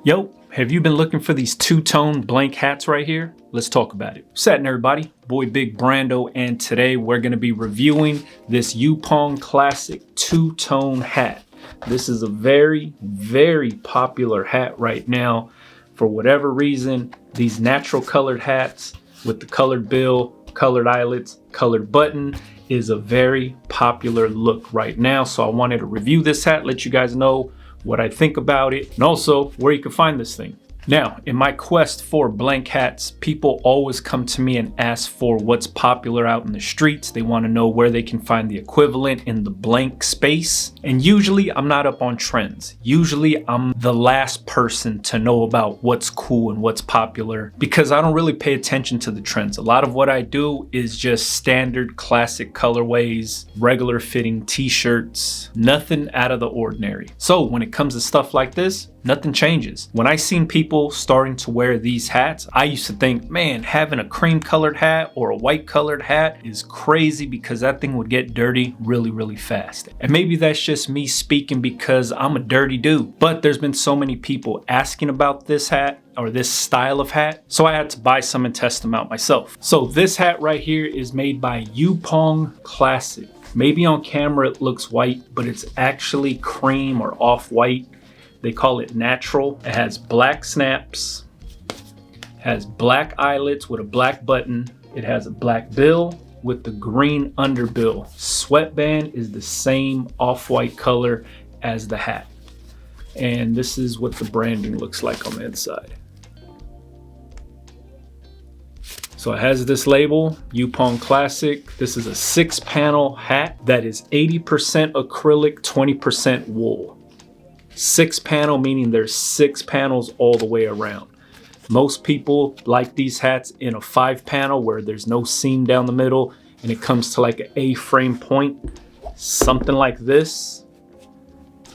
Yo, have you been looking for these two-tone blank hats right here? Let's talk about it. What's happening, everybody? Boy Big Brando, and today we're gonna be reviewing this Yupoong Classic two-tone hat. This is a very, very popular hat right now. For whatever reason, these natural colored hats with the colored bill, colored eyelets, colored button is a very popular look right now. So I wanted to review this hat, let you guys know what I think about it, and also where you can find this thing. Now, in my quest for blank hats, people always come to me and ask for what's popular out in the streets. They want to know where they can find the equivalent in the blank space. And usually I'm not up on trends. Usually I'm the last person to know about what's cool and what's popular because I don't really pay attention to the trends. A lot of what I do is just standard classic colorways, regular fitting t-shirts, nothing out of the ordinary. So when it comes to stuff like this, nothing changes. When I seen people starting to wear these hats, I used to think, man, having a cream colored hat or a white colored hat is crazy because that thing would get dirty really, really fast. And maybe that's just me speaking because I'm a dirty dude, but there's been so many people asking about this hat or this style of hat, so I had to buy some and test them out myself. So this hat right here is made by Yupoong Classic. Maybe on camera it looks white, but it's actually cream or off-white. They call it natural. It has black snaps, has black eyelets with a black button. It has a black bill with the green underbill. Sweatband is the same off-white color as the hat. And this is what the branding looks like on the inside. So it has this label, Yupoong Classic. This is a 6-panel hat that is 80% acrylic, 20% wool. 6-panel meaning there's 6 panels all the way around. Most people like these hats in a 5-panel where there's no seam down the middle and it comes to like an A-frame point, something like this.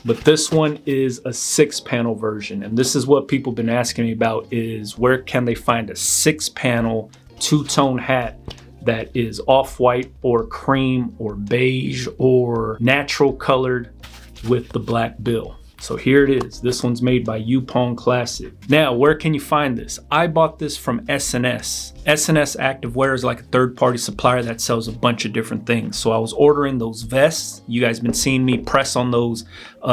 But this one is a 6-panel version, and this is what people have been asking me about, is where can they find a 6-panel two-tone hat that is off-white or cream or beige or natural colored with the black bill. So here it is. This one's made by Yupoong Classic. Now, where can you find this? I bought this from S&S. S&S Activewear is like a third-party supplier that sells a bunch of different things. So I was ordering those vests. You guys been seeing me press on those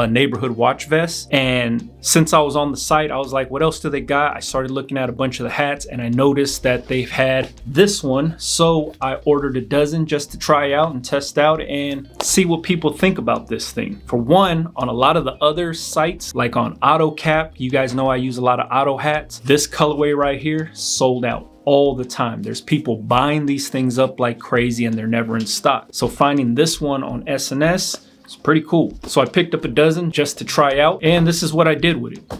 neighborhood watch vests. And since I was on the site, I was like, what else do they got? I started looking at a bunch of the hats and I noticed that they've had this one. So I ordered a dozen just to try out and test out and see what people think about this thing. For one, on a lot of the other sites, like on AutoCap, you guys know I use a lot of auto hats. This colorway right here sold out all the time. There's people buying these things up like crazy and they're never in stock. So finding this one on S&S, it's pretty cool. So I picked up a dozen just to try out, and this is what I did with it.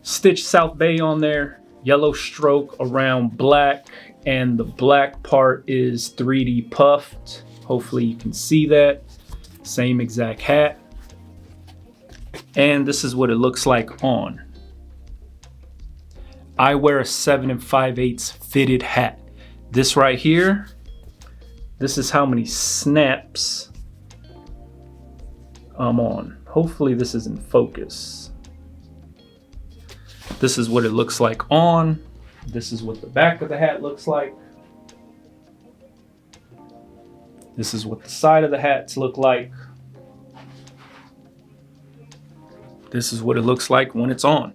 Stitched South Bay on there, yellow stroke around black, and the black part is 3D puffed. Hopefully you can see that. Same exact hat. And this is what it looks like on. I wear a 7 5/8 fitted hat. This right here, this is how many snaps I'm on. Hopefully this is in focus. This is what it looks like on. This is what the back of the hat looks like. This is what the side of the hats look like. This is what it looks like when it's on.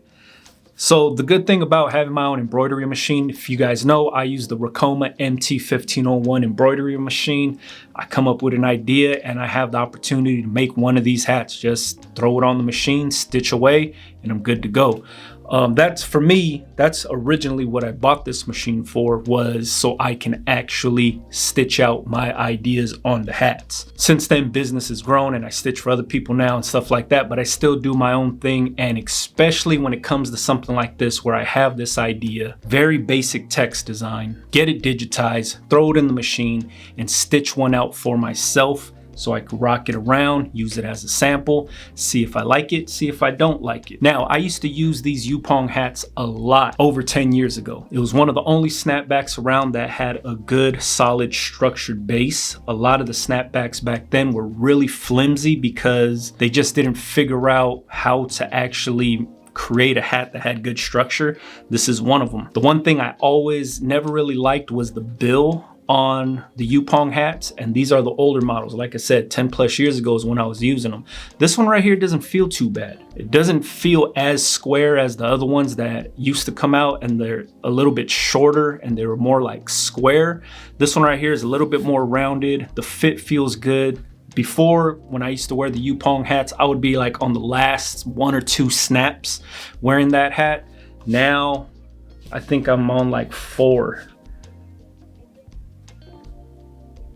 So the good thing about having my own embroidery machine, if you guys know, I use the Ricoma MT1501 embroidery machine. I come up with an idea and I have the opportunity to make one of these hats. Just throw it on the machine, stitch away, and I'm good to go. That's for me, that's originally what I bought this machine for, was so I can actually stitch out my ideas on the hats. Since then, business has grown and I stitch for other people now and stuff like that, but I still do my own thing. And especially when it comes to something like this, where I have this idea, very basic text design, get it digitized, throw it in the machine and stitch one out for myself, so I could rock it around, use it as a sample, see if I like it, see if I don't like it. Now, I used to use these Yupoong hats a lot over 10 years ago. It was one of the only snapbacks around that had a good, solid, structured base. A lot of the snapbacks back then were really flimsy because they just didn't figure out how to actually create a hat that had good structure, this is one of them. The one thing I always never really liked was the bill on the Yupoong hats, and these are the older models. Like I said, 10 plus years ago is when I was using them. This one right here doesn't feel too bad. It doesn't feel as square as the other ones that used to come out, and they're a little bit shorter and they were more like square. This one right here is a little bit more rounded. The fit feels good. Before, when I used to wear the Yupoong hats, I would be like on the last 1 or 2 snaps wearing that hat. Now, I think I'm on like 4.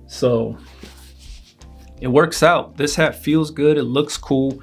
So it works out. This hat feels good. It looks cool.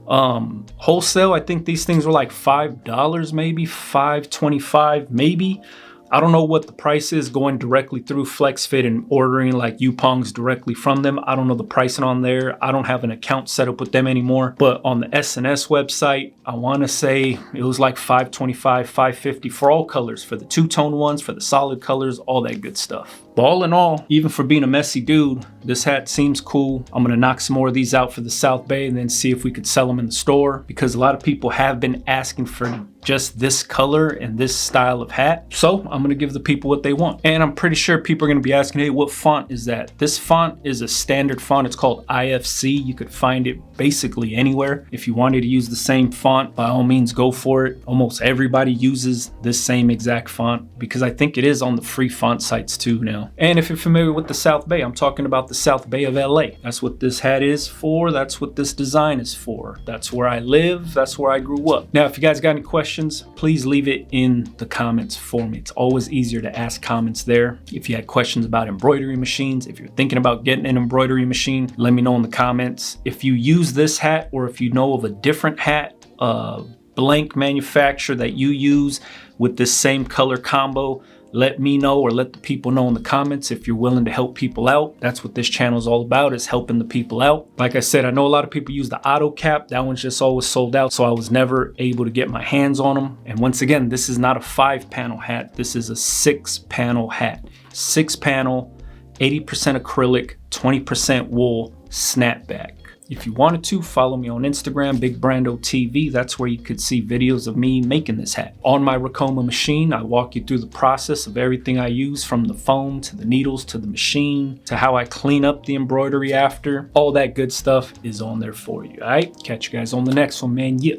Wholesale, I think these things were like $5, maybe $5.25, maybe. I don't know what the price is going directly through FlexFit and ordering like Yupoongs directly from them. I don't know the pricing on there. I don't have an account set up with them anymore. But on the S&S website, I want to say it was like $5.25, $5.50 for all colors, for the two-tone ones, for the solid colors, all that good stuff. But all in all, even for being a messy dude, this hat seems cool. I'm gonna knock some more of these out for the South Bay and then see if we could sell them in the store, because a lot of people have been asking for just this color and this style of hat. So I'm gonna give the people what they want. And I'm pretty sure people are gonna be asking, hey, what font is that? This font is a standard font. It's called IFC. You could find it basically anywhere. If you wanted to use the same font, by all means, go for it. Almost everybody uses this same exact font because I think it is on the free font sites too now. And if you're familiar with the South Bay, I'm talking about the South Bay of LA. That's what this hat is for. That's what this design is for. That's where I live. That's where I grew up. Now, if you guys got any questions, please leave it in the comments for me. It's always easier to ask comments there. If you had questions about embroidery machines, if you're thinking about getting an embroidery machine, let me know in the comments. If you use this hat, or if you know of a different hat, blank manufacturer that you use with this same color combo, let me know, or let the people know in the comments if you're willing to help people out. That's what this channel is all about, is helping the people out. Like I said, I know a lot of people use the auto cap. That one's just always sold out, so I was never able to get my hands on them. And once again, this is not a 5-panel hat. This is a 6-panel hat. 6-panel, 80% acrylic, 20% wool, snapback. If you wanted to, follow me on Instagram, Big Brando TV. That's where you could see videos of me making this hat. On my Ricoma machine, I walk you through the process of everything I use, from the foam to the needles to the machine to how I clean up the embroidery after. All that good stuff is on there for you, all right? Catch you guys on the next one, man. Yeah.